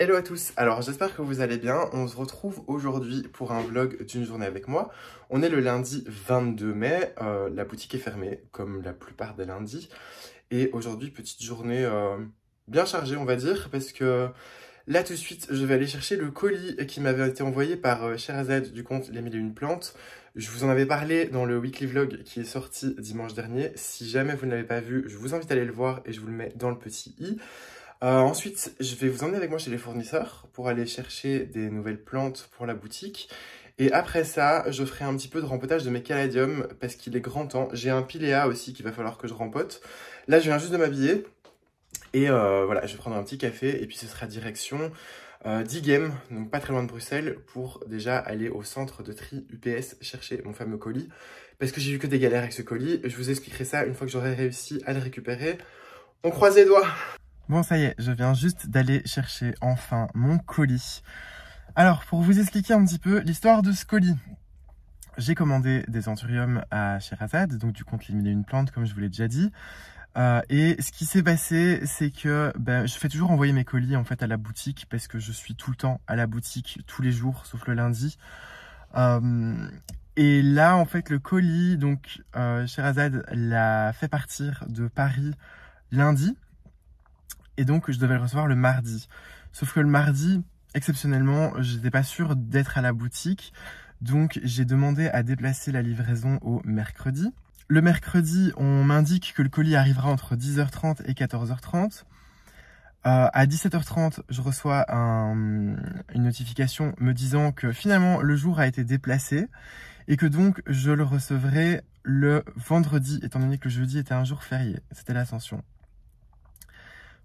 Hello à tous, alors j'espère que vous allez bien. On se retrouve aujourd'hui pour un vlog d'une journée avec moi. On est le lundi 22 mai, la boutique est fermée comme la plupart des lundis. Et aujourd'hui, petite journée bien chargée on va dire, parce que là tout de suite je vais aller chercher le colis qui m'avait été envoyé par Sherazade du compte Les Mille et Une Plantes. Je vous en avais parlé dans le weekly vlog qui est sorti dimanche dernier. Si jamais vous ne l'avez pas vu, je vous invite à aller le voir et je vous le mets dans le petit i. Ensuite, je vais vous emmener avec moi chez les fournisseurs pour aller chercher des nouvelles plantes pour la boutique. Et après ça, je ferai un petit peu de rempotage de mes caladiums parce qu'il est grand temps. J'ai un pilea aussi qu'il va falloir que je rempote. Là, je viens juste de m'habiller. Et voilà, je vais prendre un petit café et puis ce sera direction d'Igem, donc pas très loin de Bruxelles, pour déjà aller au centre de tri UPS chercher mon fameux colis. Parce que j'ai eu que des galères avec ce colis. Je vous expliquerai ça une fois que j'aurai réussi à le récupérer. On croise les doigts! Bon, ça y est, je viens juste d'aller chercher enfin mon colis. Alors, pour vous expliquer un petit peu l'histoire de ce colis. J'ai commandé des anthuriums à Sherazade, donc du compte Les Mille et Une Plantes, comme je vous l'ai déjà dit. Et ce qui s'est passé, c'est que je fais toujours envoyer mes colis en fait à la boutique parce que je suis tout le temps à la boutique, tous les jours, sauf le lundi. Et là, en fait, le colis, donc Sherazade l'a fait partir de Paris lundi. Et donc, je devais le recevoir le mardi. Sauf que le mardi, exceptionnellement, je n'étais pas sûre d'être à la boutique. Donc, j'ai demandé à déplacer la livraison au mercredi. Le mercredi, on m'indique que le colis arrivera entre 10h30 et 14h30. À 17h30, je reçois une notification me disant que finalement, le jour a été déplacé et que donc, je le recevrai le vendredi, étant donné que le jeudi était un jour férié. C'était l'Ascension.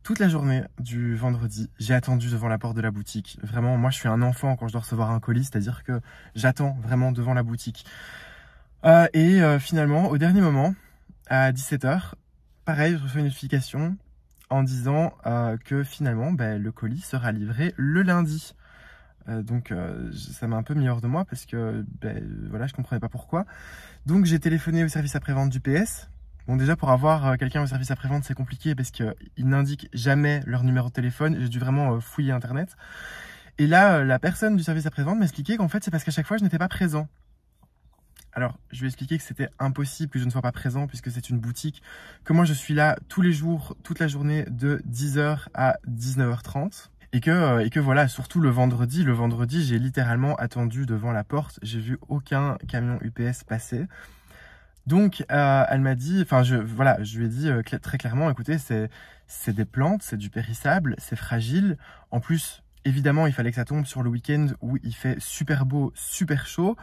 Toute la journée du vendredi, j'ai attendu devant la porte de la boutique. Vraiment, moi je suis un enfant quand je dois recevoir un colis, c'est-à-dire que j'attends vraiment devant la boutique. Finalement, au dernier moment, à 17h, pareil, je reçois une notification en disant que finalement, le colis sera livré le lundi. Ça m'a un peu mis hors de moi parce que voilà, je comprenais pas pourquoi. Donc j'ai téléphoné au service après-vente du PS. Bon, déjà, pour avoir quelqu'un au service après-vente, c'est compliqué parce qu'ils n'indiquent jamais leur numéro de téléphone. J'ai dû vraiment fouiller Internet. Et là, la personne du service après-vente m'expliquait qu'en fait, c'est parce qu'à chaque fois, je n'étais pas présent. Alors, je lui ai expliqué que c'était impossible que je ne sois pas présent puisque c'est une boutique, que moi, je suis là tous les jours, toute la journée de 10h à 19h30. Et que voilà, surtout le vendredi, j'ai littéralement attendu devant la porte. J'ai vu aucun camion UPS passer. Donc, elle m'a dit, je lui ai dit très clairement, écoutez, c'est des plantes, c'est du périssable, c'est fragile. En plus, évidemment, il fallait que ça tombe sur le week-end où il fait super beau, super chaud.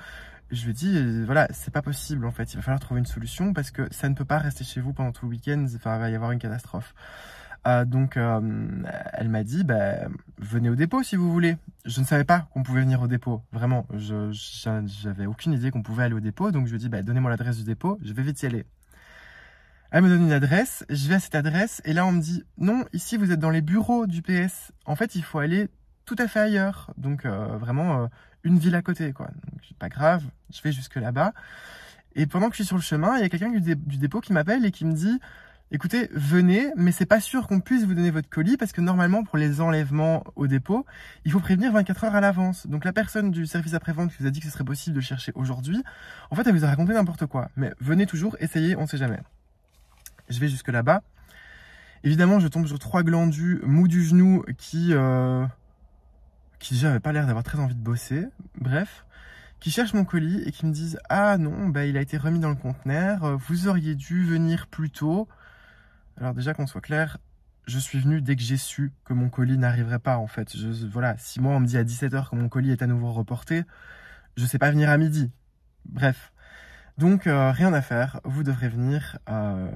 Je lui ai dit, voilà, c'est pas possible en fait, il va falloir trouver une solution parce que ça ne peut pas rester chez vous pendant tout le week-end, enfin, il va y avoir une catastrophe. Elle m'a dit, venez au dépôt si vous voulez. Je ne savais pas qu'on pouvait venir au dépôt, vraiment. J'avais aucune idée qu'on pouvait aller au dépôt, donc je lui ai dit, donnez-moi l'adresse du dépôt, je vais vite y aller. Elle me donne une adresse, je vais à cette adresse, et là on me dit, non, ici vous êtes dans les bureaux du PS. En fait, il faut aller tout à fait ailleurs, donc vraiment une ville à côté, quoi. Donc, pas grave, je vais jusque là-bas. Et pendant que je suis sur le chemin, il y a quelqu'un du dépôt qui m'appelle et qui me dit, écoutez, venez, mais c'est pas sûr qu'on puisse vous donner votre colis parce que normalement, pour les enlèvements au dépôt, il faut prévenir 24 heures à l'avance. Donc la personne du service après-vente qui vous a dit que ce serait possible de le chercher aujourd'hui, en fait, elle vous a raconté n'importe quoi. Mais venez toujours, essayez, on sait jamais. Je vais jusque là-bas. Évidemment, je tombe sur 3 glandus mous du genou qui déjà n'avaient pas l'air d'avoir très envie de bosser. Bref, qui cherchent mon colis et qui me disent « Ah non, il a été remis dans le conteneur, vous auriez dû venir plus tôt. » Alors déjà qu'on soit clair, je suis venu dès que j'ai su que mon colis n'arriverait pas en fait. Voilà, si moi on me dit à 17h que mon colis est à nouveau reporté, je sais pas venir à midi. Bref, donc rien à faire, vous devrez venir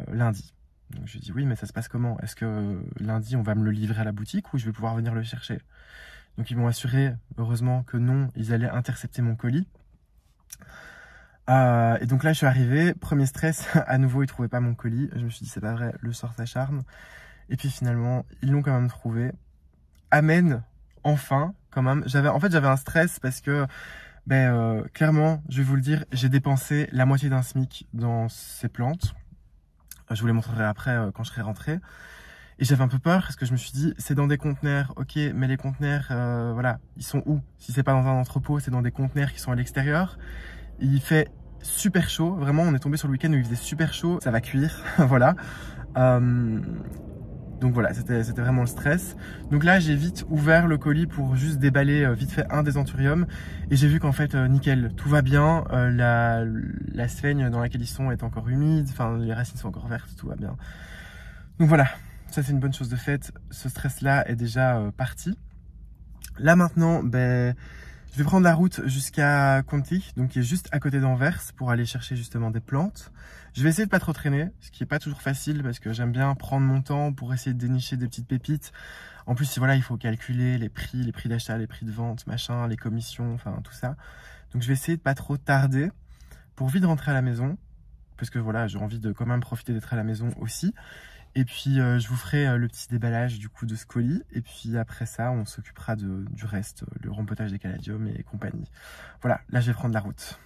lundi. Donc je dis oui, mais ça se passe comment? Est-ce que lundi on va me le livrer à la boutique ou je vais pouvoir venir le chercher? Donc ils m'ont assuré, heureusement que non, ils allaient intercepter mon colis. Et donc là je suis arrivé, premier stress, à nouveau ils trouvaient pas mon colis, je me suis dit c'est pas vrai, le sort s'acharne. Et puis finalement ils l'ont quand même trouvé. Amen, enfin quand même. J'avais un stress parce que clairement, je vais vous le dire, j'ai dépensé la moitié d'un SMIC dans ces plantes. Je vous les montrerai après quand je serai rentré. Et j'avais un peu peur parce que je me suis dit, c'est dans des conteneurs, ok, mais les conteneurs, voilà, ils sont où? Si c'est pas dans un entrepôt, c'est dans des conteneurs qui sont à l'extérieur. Il fait super chaud, vraiment, on est tombé sur le week-end où il faisait super chaud, ça va cuire, voilà. Donc voilà, c'était vraiment le stress. Donc là, j'ai vite ouvert le colis pour juste déballer vite fait un des anthuriums. Et j'ai vu qu'en fait, nickel, tout va bien. La sphaigne dans laquelle ils sont est encore humide. Enfin, les racines sont encore vertes, tout va bien. Donc voilà, ça c'est une bonne chose de faite. Ce stress-là est déjà parti. Là maintenant, ben, je vais prendre la route jusqu'à Conti, donc qui est juste à côté d'Anvers, pour aller chercher justement des plantes. Je vais essayer de pas trop traîner, ce qui est pas toujours facile parce que j'aime bien prendre mon temps pour essayer de dénicher des petites pépites. En plus, voilà, il faut calculer les prix d'achat, les prix de vente, machin, les commissions, enfin tout ça. Donc je vais essayer de pas trop tarder pour vite rentrer à la maison, parce que voilà, j'ai envie de quand même profiter d'être à la maison aussi. Et puis je vous ferai le petit déballage du coup de ce colis. Et puis après ça, on s'occupera du reste, le rempotage des caladiums et compagnie. Voilà, là je vais prendre la route.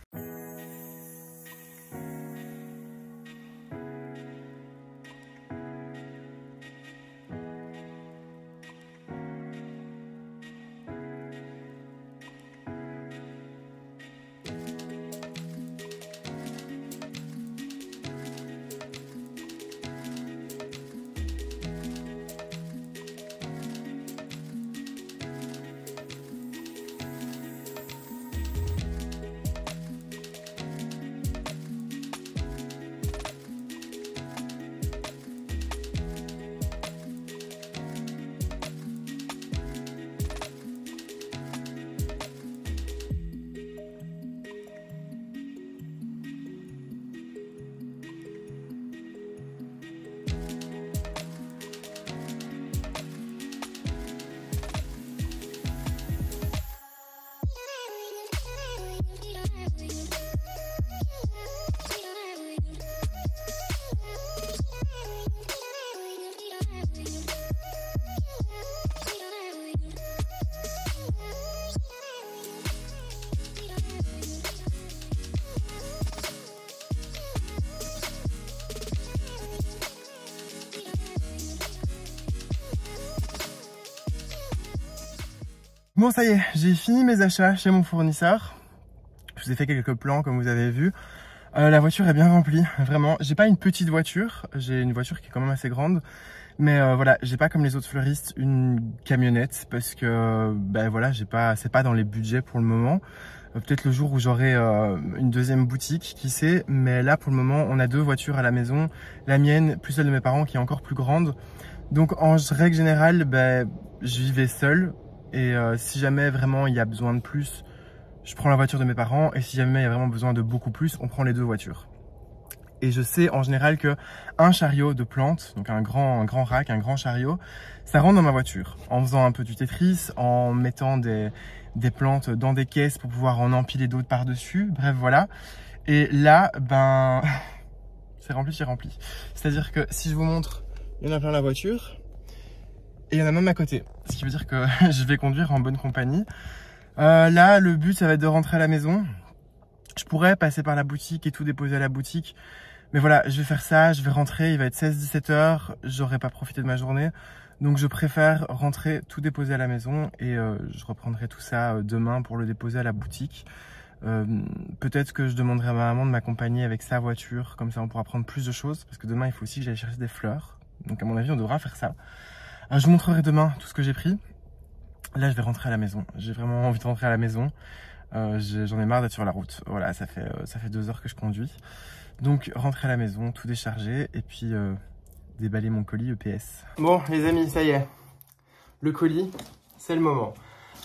Bon, ça y est, j'ai fini mes achats chez mon fournisseur. Je vous ai fait quelques plans comme vous avez vu. La voiture est bien remplie, vraiment. J'ai pas une petite voiture, j'ai une voiture qui est quand même assez grande. Mais voilà, j'ai pas comme les autres fleuristes une camionnette parce que ben voilà, c'est pas dans les budgets pour le moment. Peut-être le jour où j'aurai une deuxième boutique, qui sait. Mais là, pour le moment, on a 2 voitures à la maison. La mienne, plus celle de mes parents qui est encore plus grande. Donc en règle générale, ben, je vivais seul. Et si jamais vraiment il y a besoin de plus, je prends la voiture de mes parents. Et si jamais il y a vraiment besoin de beaucoup plus, on prend les 2 voitures. Et je sais en général que un chariot de plantes, donc un grand rack, un grand chariot, ça rentre dans ma voiture. En faisant un peu du Tetris, en mettant des plantes dans des caisses pour pouvoir en empiler d'autres par-dessus. Bref, voilà. Et là, ben, c'est rempli, c'est rempli. C'est-à-dire que si je vous montre, il y en a plein la voiture. Et il y en a même à côté, ce qui veut dire que je vais conduire en bonne compagnie. Là, le but, ça va être de rentrer à la maison. Je pourrais passer par la boutique et tout déposer à la boutique. Mais voilà, je vais faire ça, je vais rentrer, il va être 16-17 heures, j'aurai pas profité de ma journée. Donc je préfère rentrer, tout déposer à la maison et je reprendrai tout ça demain pour le déposer à la boutique. Peut-être que je demanderai à ma maman de m'accompagner avec sa voiture, comme ça on pourra prendre plus de choses. Parce que demain, il faut aussi que j'aille chercher des fleurs. Donc à mon avis, on devra faire ça. Je vous montrerai demain tout ce que j'ai pris. Là, je vais rentrer à la maison. J'ai vraiment envie de rentrer à la maison. J'en ai marre d'être sur la route. Voilà, ça fait 2 heures que je conduis. Donc, rentrer à la maison, tout décharger et puis déballer mon colis EPS. Bon, les amis, ça y est. Le colis, c'est le moment.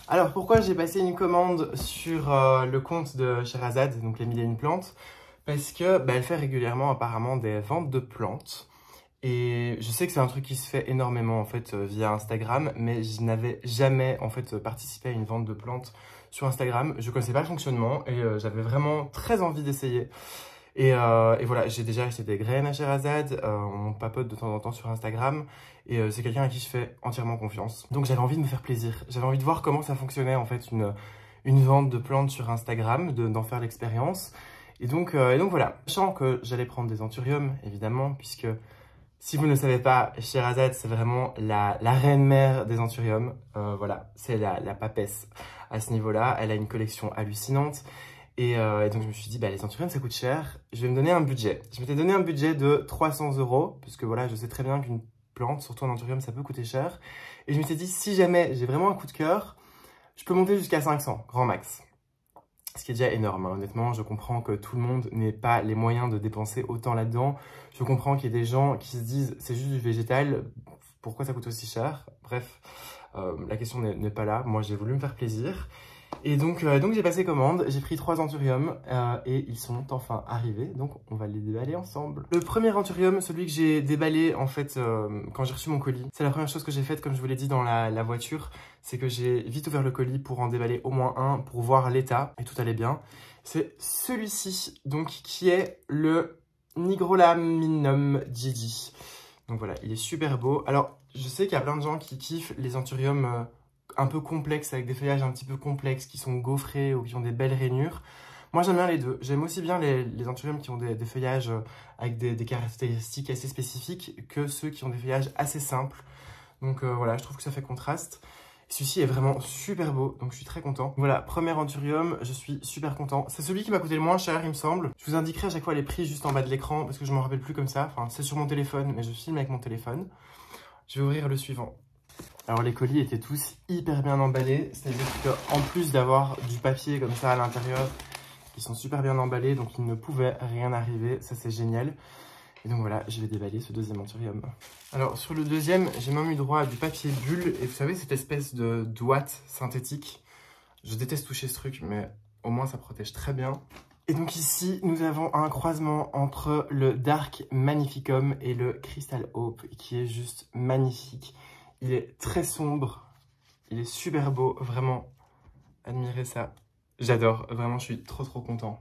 Alors, pourquoi j'ai passé une commande sur le compte de Sherazade, donc les 1001 plantes? Parce que elle fait régulièrement apparemment des ventes de plantes. Et je sais que c'est un truc qui se fait énormément en fait via Instagram, mais je n'avais jamais en fait participé à une vente de plantes sur Instagram. Je connaissais pas le fonctionnement et j'avais vraiment très envie d'essayer. Et voilà, j'ai déjà acheté des graines à Sherazade, on papote de temps en temps sur Instagram et c'est quelqu'un à qui je fais entièrement confiance. Donc j'avais envie de me faire plaisir, j'avais envie de voir comment ça fonctionnait en fait une vente de plantes sur Instagram, d'en faire l'expérience. Et donc voilà, sachant que j'allais prendre des anthuriums évidemment, puisque Si vous ne le savez pas, Sherazade, c'est vraiment la reine-mère des Anthurium. Voilà, c'est la papesse à ce niveau-là. Elle a une collection hallucinante. Et donc, je me suis dit, bah, les Anthurium, ça coûte cher. Je vais me donner un budget. Je m'étais donné un budget de 300 €, puisque voilà, je sais très bien qu'une plante, surtout un Anthurium, ça peut coûter cher. Et je m'étais dit, si jamais j'ai vraiment un coup de cœur, je peux monter jusqu'à 500, grand max. Ce qui est déjà énorme, hein. Honnêtement, je comprends que tout le monde n'ait pas les moyens de dépenser autant là-dedans. Je comprends qu'il y ait des gens qui se disent c'est juste du végétal, pourquoi ça coûte aussi cher? Bref, la question n'est pas là. Moi, j'ai voulu me faire plaisir. Et donc j'ai passé commande, j'ai pris 3 Anthurium et ils sont enfin arrivés, donc on va les déballer ensemble. Le premier Anthurium, celui que j'ai déballé en fait quand j'ai reçu mon colis, c'est la première chose que j'ai faite comme je vous l'ai dit dans la voiture, c'est que j'ai vite ouvert le colis pour en déballer au moins un, pour voir l'état, et tout allait bien. C'est celui-ci, donc qui est le Nigrolaminum Didi. Donc voilà, il est super beau. Alors, je sais qu'il y a plein de gens qui kiffent les Anthurium un peu complexes, avec des feuillages un petit peu complexes, qui sont gaufrés ou qui ont des belles rainures. Moi, j'aime bien les deux. J'aime aussi bien les Anthurium qui ont des feuillages avec des caractéristiques assez spécifiques que ceux qui ont des feuillages assez simples. Donc voilà, je trouve que ça fait contraste. Celui-ci est vraiment super beau, donc je suis très content. Voilà, premier Anthurium, je suis super content. C'est celui qui m'a coûté le moins cher, il me semble. Je vous indiquerai à chaque fois les prix juste en bas de l'écran, parce que je m'en rappelle plus comme ça. Enfin, c'est sur mon téléphone, mais je filme avec mon téléphone. Je vais ouvrir le suivant. Alors les colis étaient tous hyper bien emballés, c'est-à-dire qu'en plus d'avoir du papier comme ça à l'intérieur, ils sont super bien emballés, donc il ne pouvait rien arriver, ça c'est génial. Et donc voilà, je vais déballer ce deuxième Anthurium. Alors sur le deuxième, j'ai même eu droit à du papier bulle, et vous savez cette espèce de ouate synthétique. Je déteste toucher ce truc, mais au moins ça protège très bien. Et donc ici, nous avons un croisement entre le Dark Magnificum et le Crystal Hope, qui est juste magnifique. Il est très sombre, il est super beau, vraiment, admirez ça. J'adore, vraiment, je suis trop content.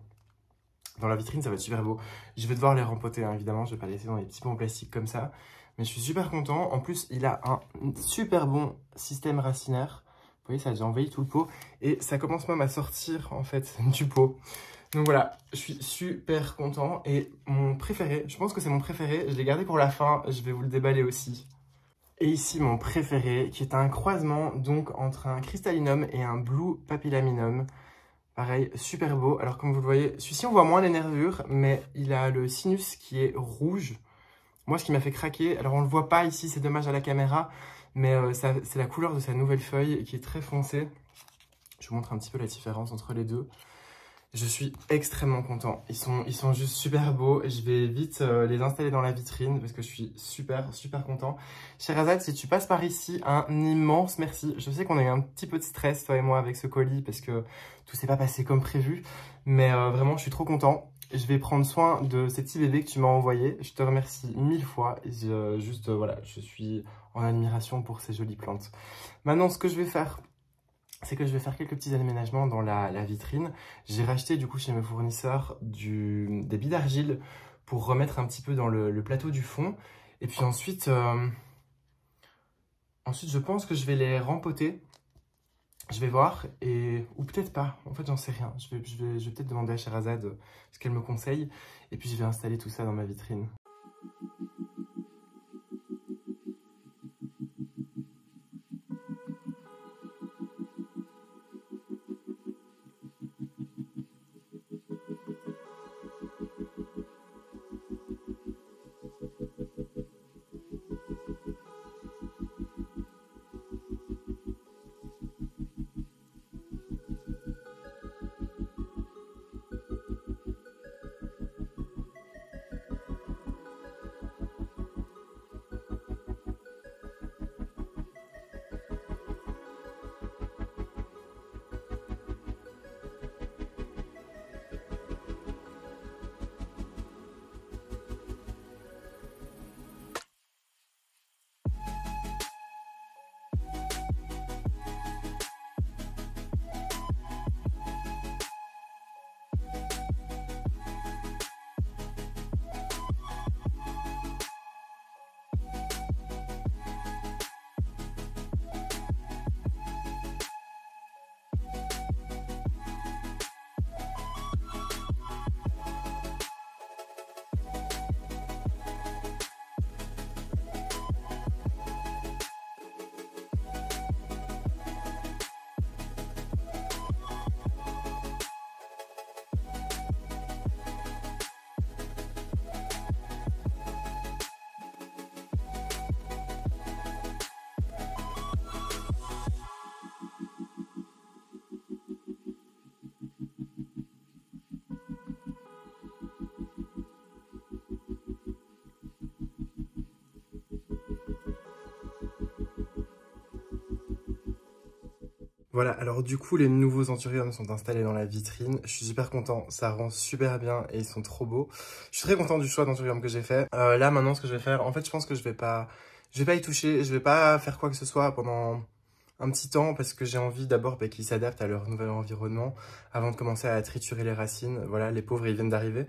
Dans la vitrine, ça va être super beau. Je vais devoir les rempoter, hein, évidemment, je vais pas les laisser dans les petits pots en plastique comme ça. Mais je suis super content. En plus, il a un super bon système racinaire. Vous voyez, ça a déjà envahi tout le pot. Et ça commence même à sortir, en fait, du pot. Donc voilà, je suis super content. Et mon préféré, je pense que c'est mon préféré. Je l'ai gardé pour la fin, je vais vous le déballer aussi. Et ici, mon préféré, qui est un croisement donc entre un Crystallinum et un Blue Papillaminum. Pareil, super beau. Alors comme vous le voyez, celui-ci on voit moins les nervures, mais il a le sinus qui est rouge. Moi, ce qui m'a fait craquer, alors on le voit pas ici, c'est dommage à la caméra, mais c'est la couleur de sa nouvelle feuille qui est très foncée. Je vous montre un petit peu la différence entre les deux. Je suis extrêmement content. Ils sont juste super beaux. Je vais vite les installer dans la vitrine parce que je suis super content. Sherazade, si tu passes par ici, un immense merci. Je sais qu'on a eu un petit peu de stress, toi et moi, avec ce colis parce que tout s'est pas passé comme prévu. Mais vraiment, je suis trop content. Je vais prendre soin de ces petits bébés que tu m'as envoyés. Je te remercie 1000 fois. Voilà, je suis en admiration pour ces jolies plantes. Maintenant, ce que je vais faire, c'est que je vais faire quelques petits aménagements dans la vitrine. J'ai racheté du coup chez mes fournisseurs des billes d'argile pour remettre un petit peu dans le plateau du fond. Et puis ensuite, je pense que je vais les rempoter. Je vais voir, ou peut-être pas. En fait, j'en sais rien. Je vais peut-être demander à Sherazade ce qu'elle me conseille. Et puis je vais installer tout ça dans ma vitrine. Voilà, alors du coup, les nouveaux anthuriums sont installés dans la vitrine. Je suis super content, ça rend super bien et ils sont trop beaux. Je suis très content du choix d'anthurium que j'ai fait. Là, maintenant, ce que je vais faire, en fait, je pense que je vais pas y toucher, je vais pas faire quoi que ce soit pendant un petit temps parce que j'ai envie d'abord qu'ils s'adaptent à leur nouvel environnement avant de commencer à triturer les racines. Voilà, les pauvres, ils viennent d'arriver.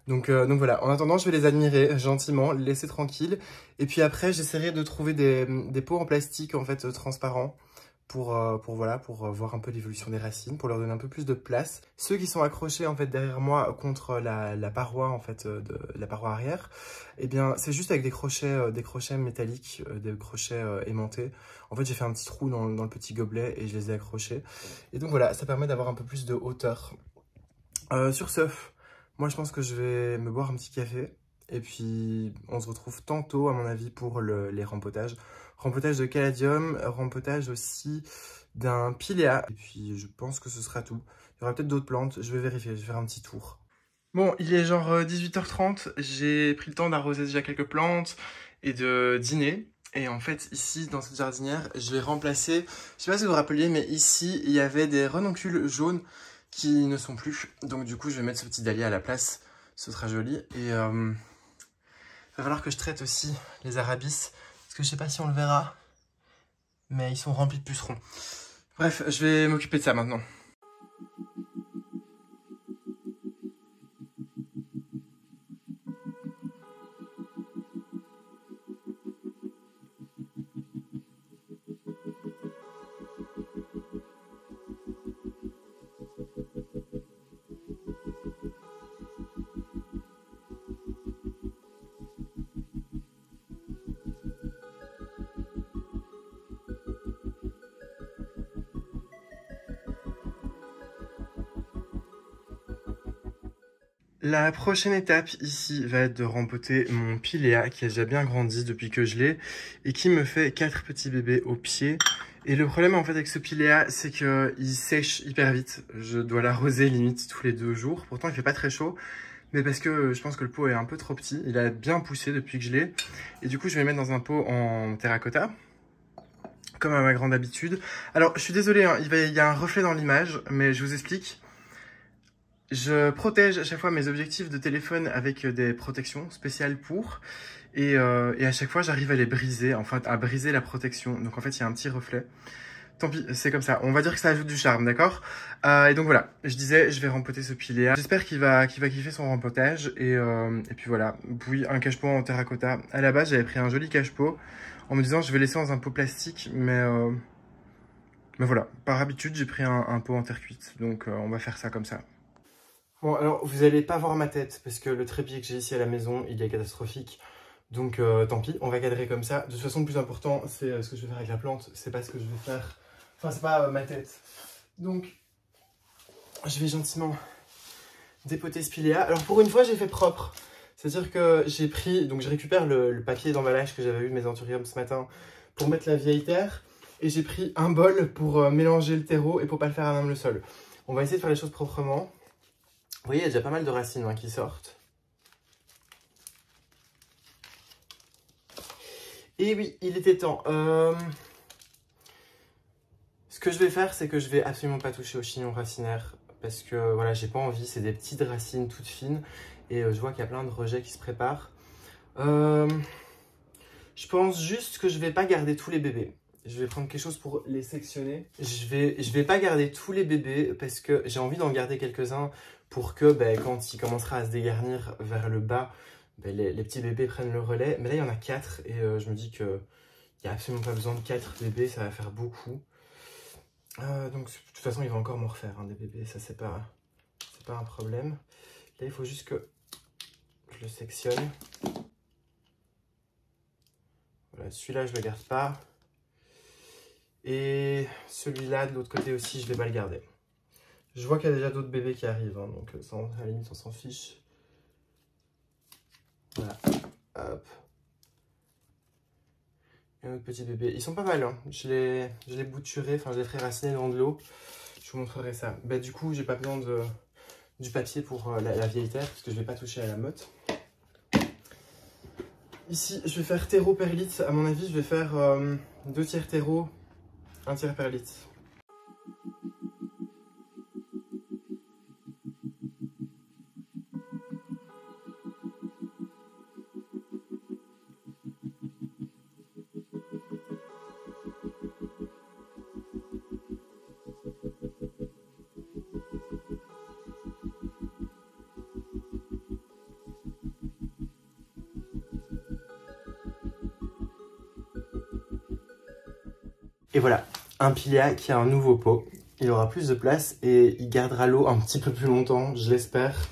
Donc voilà, en attendant, je vais les admirer gentiment, les laisser tranquilles. Et puis après, j'essaierai de trouver des pots en plastique, en fait, transparents pour voir un peu l'évolution des racines, pour leur donner un peu plus de place. Ceux qui sont accrochés en fait derrière moi contre la paroi en fait de la paroi arrière, eh bien c'est juste avec des crochets métalliques, des crochets aimantés. En fait j'ai fait un petit trou dans le petit gobelet et je les ai accrochés. Et donc voilà, ça permet d'avoir un peu plus de hauteur. Sur ce, moi je pense que je vais me boire un petit café. Et puis on se retrouve tantôt à mon avis pour les rempotages. Rempotage de caladium, rempotage aussi d'un pilea. Et puis je pense que ce sera tout. Il y aura peut-être d'autres plantes, je vais vérifier, je vais faire un petit tour. Bon, il est genre 18h30, j'ai pris le temps d'arroser déjà quelques plantes et de dîner. Et en fait, ici, dans cette jardinière, je vais remplacer, je sais pas si vous vous rappeliez, mais ici, il y avait des renoncules jaunes qui ne sont plus. Donc du coup, je vais mettre ce petit dahlia à la place, ce sera joli. Et il va falloir que je traite aussi les arabis. Parce que je sais pas si on le verra, mais ils sont remplis de pucerons. Bref, je vais m'occuper de ça maintenant. La prochaine étape ici va être de rempoter mon pilea qui a déjà bien grandi depuis que je l'ai et qui me fait 4 petits bébés au pied. Et le problème en fait avec ce pilea, c'est qu'il sèche hyper vite. Je dois l'arroser limite tous les 2 jours. Pourtant il fait pas très chaud, mais parce que je pense que le pot est un peu trop petit. Il a bien poussé depuis que je l'ai. Et du coup je vais le mettre dans un pot en terracotta, comme à ma grande habitude. Alors je suis désolé, hein, il y a un reflet dans l'image, mais je vous explique. Je protège à chaque fois mes objectifs de téléphone avec des protections spéciales pour. Et à chaque fois, j'arrive à les briser, enfin à briser la protection. Donc en fait, il y a un petit reflet. Tant pis, c'est comme ça. On va dire que ça ajoute du charme, d'accord? Et donc voilà, je disais, je vais rempoter ce pilea. J'espère qu'il va kiffer son rempotage. Et puis voilà, puis un cache-pot en terracotta. À la base, j'avais pris un joli cache-pot en me disant je vais laisser dans un pot plastique, mais voilà. Par habitude, j'ai pris un pot en terre cuite. Donc on va faire ça comme ça. Bon, alors, vous n'allez pas voir ma tête, parce que le trépied que j'ai ici à la maison, il est catastrophique. Donc, tant pis, on va cadrer comme ça. De toute façon, le plus important, c'est ce que je vais faire avec la plante. C'est pas ce que je vais faire... Enfin, c'est pas ma tête. Donc, je vais gentiment dépoter ce pilea. Alors, pour une fois, j'ai fait propre. C'est-à-dire que j'ai pris... Donc, je récupère le papier d'emballage que j'avais eu de mes anthuriums ce matin pour mettre la vieille terre. Et j'ai pris un bol pour mélanger le terreau et pour pas le faire à même le sol. On va essayer de faire les choses proprement. Vous voyez, il y a déjà pas mal de racines qui sortent. Et oui, il était temps. Ce que je vais faire, c'est que je vais absolument pas toucher au chignon racinaire. Parce que voilà, j'ai pas envie, c'est des petites racines toutes fines. Et je vois qu'il y a plein de rejets qui se préparent. Je pense juste que je vais pas garder tous les bébés. Je vais prendre quelque chose pour les sectionner. Je vais pas garder tous les bébés parce que j'ai envie d'en garder quelques-uns pour que quand il commencera à se dégarnir vers le bas, les petits bébés prennent le relais. Mais là, il y en a 4 et je me dis qu'il n'y a absolument pas besoin de 4 bébés, ça va faire beaucoup. Donc, de toute façon, il va encore m'en refaire des bébés, ça c'est pas un problème. Là, il faut juste que je le sectionne. Voilà, celui-là, je le garde pas. Et celui-là, de l'autre côté aussi, je vais pas le garder. Je vois qu'il y a déjà d'autres bébés qui arrivent, donc ça, à la limite, on s'en fiche. Voilà, hop. Et un autre petit bébé. Ils sont pas mal, hein. Je les bouturés, enfin, je les ferai raciner dans de l'eau. Je vous montrerai ça. Du coup, j'ai pas besoin du papier pour la vieille terre, parce que je vais pas toucher à la motte. Ici, je vais faire terreau perlite. À mon avis, je vais faire 2 tiers terreau, 1 tiers perlite. voilà, un Pilea qui a un nouveau pot. Il aura plus de place et il gardera l'eau un petit peu plus longtemps, je l'espère.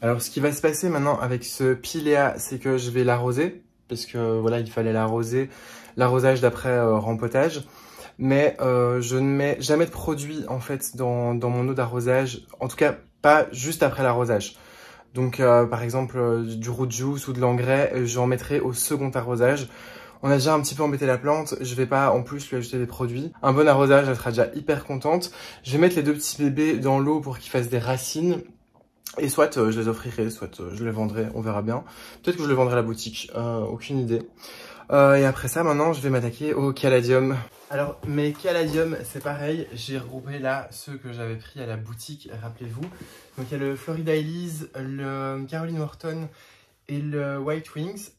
Alors, ce qui va se passer maintenant avec ce Pilea, c'est que je vais l'arroser. Parce que voilà, il fallait l'arroser, l'arrosage d'après rempotage. Mais je ne mets jamais de produit en fait dans mon eau d'arrosage. En tout cas, pas juste après l'arrosage. Donc, par exemple, du root juice ou de l'engrais, j'en mettrai au second arrosage. On a déjà un petit peu embêté la plante, je vais pas en plus lui ajouter des produits. Un bon arrosage, elle sera déjà hyper contente. Je vais mettre les deux petits bébés dans l'eau pour qu'ils fassent des racines. Et soit je les offrirai, soit je les vendrai, on verra bien. Peut-être que je les vendrai à la boutique, aucune idée. Et après ça, maintenant, je vais m'attaquer au caladium. Alors, mes caladiums, c'est pareil. J'ai regroupé là ceux que j'avais pris à la boutique, rappelez-vous. Donc, il y a le Florida Elise, le Caroline Wharton et le White Wings.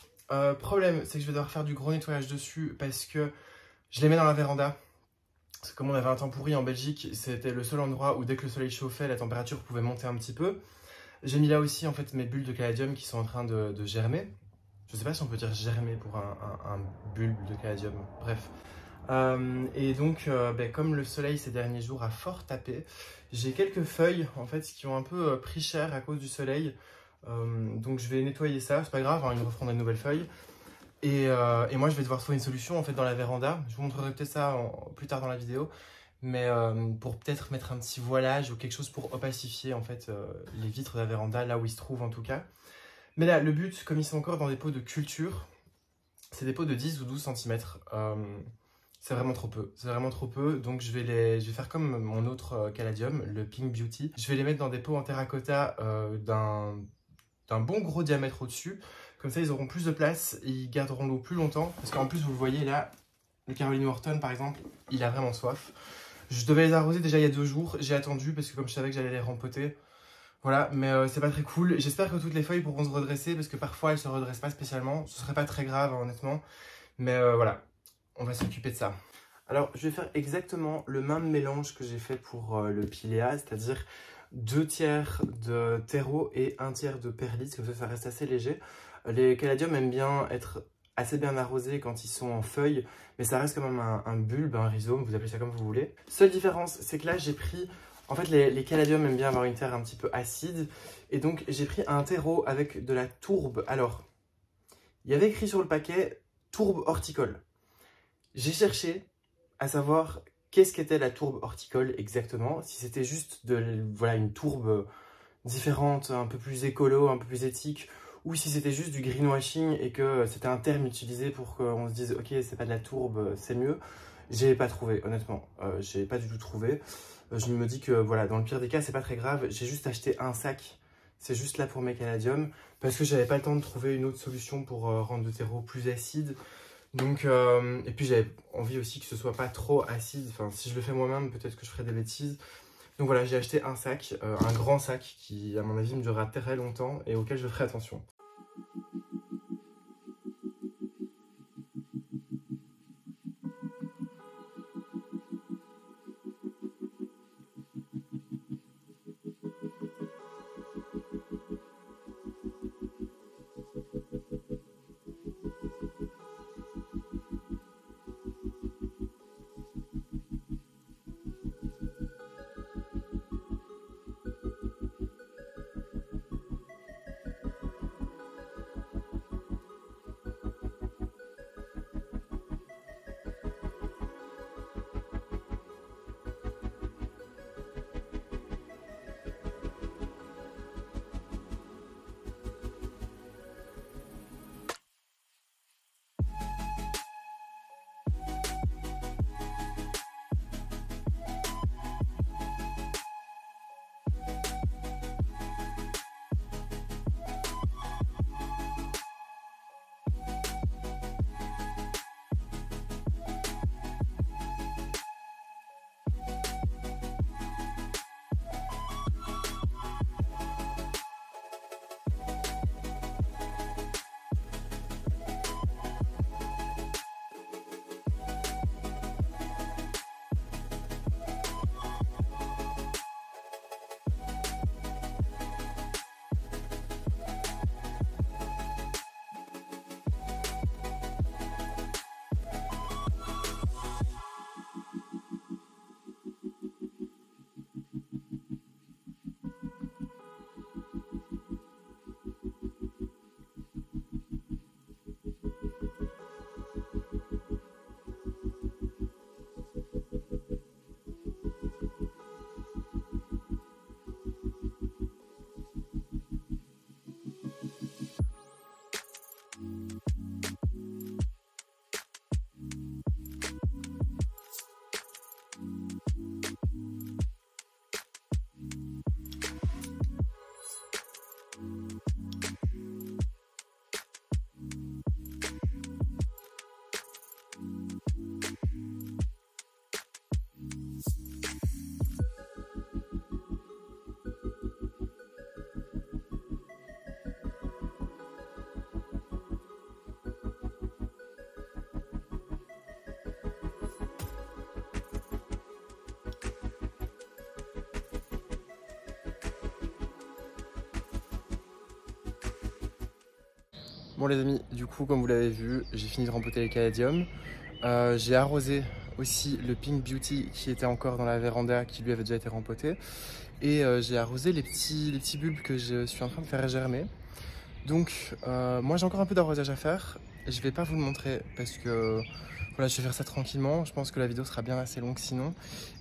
Problème, c'est que je vais devoir faire du gros nettoyage dessus parce que je les mets dans la véranda. Parce que comme on avait un temps pourri en Belgique, c'était le seul endroit où dès que le soleil chauffait, la température pouvait monter un petit peu. J'ai mis là aussi en fait mes bulbes de caladium qui sont en train de germer. Je sais pas si on peut dire germer pour un bulbe de caladium, bref. Et donc, comme le soleil ces derniers jours a fort tapé, j'ai quelques feuilles en fait qui ont un peu pris cher à cause du soleil. Donc je vais nettoyer ça, c'est pas grave, hein, ils me referont des nouvelles feuilles. Et moi je vais devoir trouver une solution en fait dans la véranda. Je vous montrerai peut-être ça plus tard dans la vidéo. Mais pour peut-être mettre un petit voilage ou quelque chose pour opacifier en fait les vitres de la véranda, là où ils se trouvent en tout cas. Mais là, le but, comme ils sont encore dans des pots de culture, c'est des pots de 10 ou 12 cm. C'est vraiment trop peu. C'est vraiment trop peu. Donc je vais faire comme mon autre caladium, le Pink Beauty. Je vais les mettre dans des pots en terracotta d'un bon gros diamètre au-dessus. Comme ça, ils auront plus de place et ils garderont l'eau plus longtemps. Parce qu'en plus, vous le voyez là, le Caroline Wharton par exemple, il a vraiment soif. Je devais les arroser déjà il y a 2 jours. J'ai attendu parce que comme je savais que j'allais les rempoter. Voilà, mais c'est pas très cool. J'espère que toutes les feuilles pourront se redresser parce que parfois elles se redressent pas spécialement. Ce serait pas très grave, honnêtement. Mais voilà, on va s'occuper de ça. Alors, je vais faire exactement le même mélange que j'ai fait pour le Pilea, c'est-à-dire 2 tiers de terreau et 1 tiers de perlite, comme ça reste assez léger. Les caladiums aiment bien être assez bien arrosés quand ils sont en feuilles, mais ça reste quand même un bulbe, un rhizome, vous appelez ça comme vous voulez. Seule différence, c'est que là j'ai pris... En fait, les caladiums aiment bien avoir une terre un petit peu acide, et donc j'ai pris un terreau avec de la tourbe. Alors, il y avait écrit sur le paquet tourbe horticole. J'ai cherché à savoir qu'est-ce qu'était la tourbe horticole exactement, si c'était juste voilà, une tourbe différente, un peu plus écolo, un peu plus éthique, ou si c'était juste du greenwashing et que c'était un terme utilisé pour qu'on se dise ok, c'est pas de la tourbe, c'est mieux. J'ai pas trouvé, honnêtement, j'ai pas du tout trouvé. Je me dis que voilà, dans le pire des cas, c'est pas très grave. J'ai juste acheté un sac, c'est juste là pour mes caladiums, parce que j'avais pas le temps de trouver une autre solution pour rendre le terreau plus acide. Donc, et puis j'avais envie aussi que ce soit pas trop acide. Enfin, si je le fais moi-même, peut-être que je ferai des bêtises. Donc voilà, j'ai acheté un sac, un grand sac qui, à mon avis, me durera très longtemps et auquel je ferai attention. Bon les amis, du coup comme vous l'avez vu, j'ai fini de rempoter les caladiums. J'ai arrosé aussi le Pink Beauty qui était encore dans la véranda, qui lui avait déjà été rempoté. Et j'ai arrosé les petits bulbes que je suis en train de faire germer. Donc moi j'ai encore un peu d'arrosage à faire. Je vais pas vous le montrer parce que voilà, je vais faire ça tranquillement. Je pense que la vidéo sera bien assez longue sinon.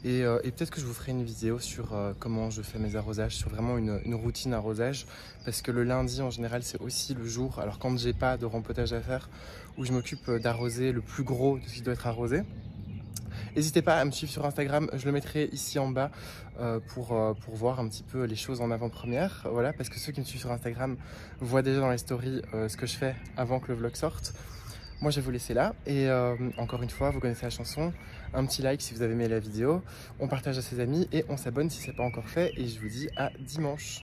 Et peut-être que je vous ferai une vidéo sur comment je fais mes arrosages, sur vraiment une routine arrosage. Parce que le lundi en général c'est aussi le jour, alors quand j'ai pas de rempotage à faire, où je m'occupe d'arroser le plus gros de ce qui doit être arrosé. N'hésitez pas à me suivre sur Instagram, je le mettrai ici en bas pour voir un petit peu les choses en avant-première. Voilà, parce que ceux qui me suivent sur Instagram voient déjà dans les stories ce que je fais avant que le vlog sorte. Moi je vais vous laisser là et encore une fois, vous connaissez la chanson, un petit like si vous avez aimé la vidéo, on partage à ses amis et on s'abonne si ce n'est pas encore fait et je vous dis à dimanche.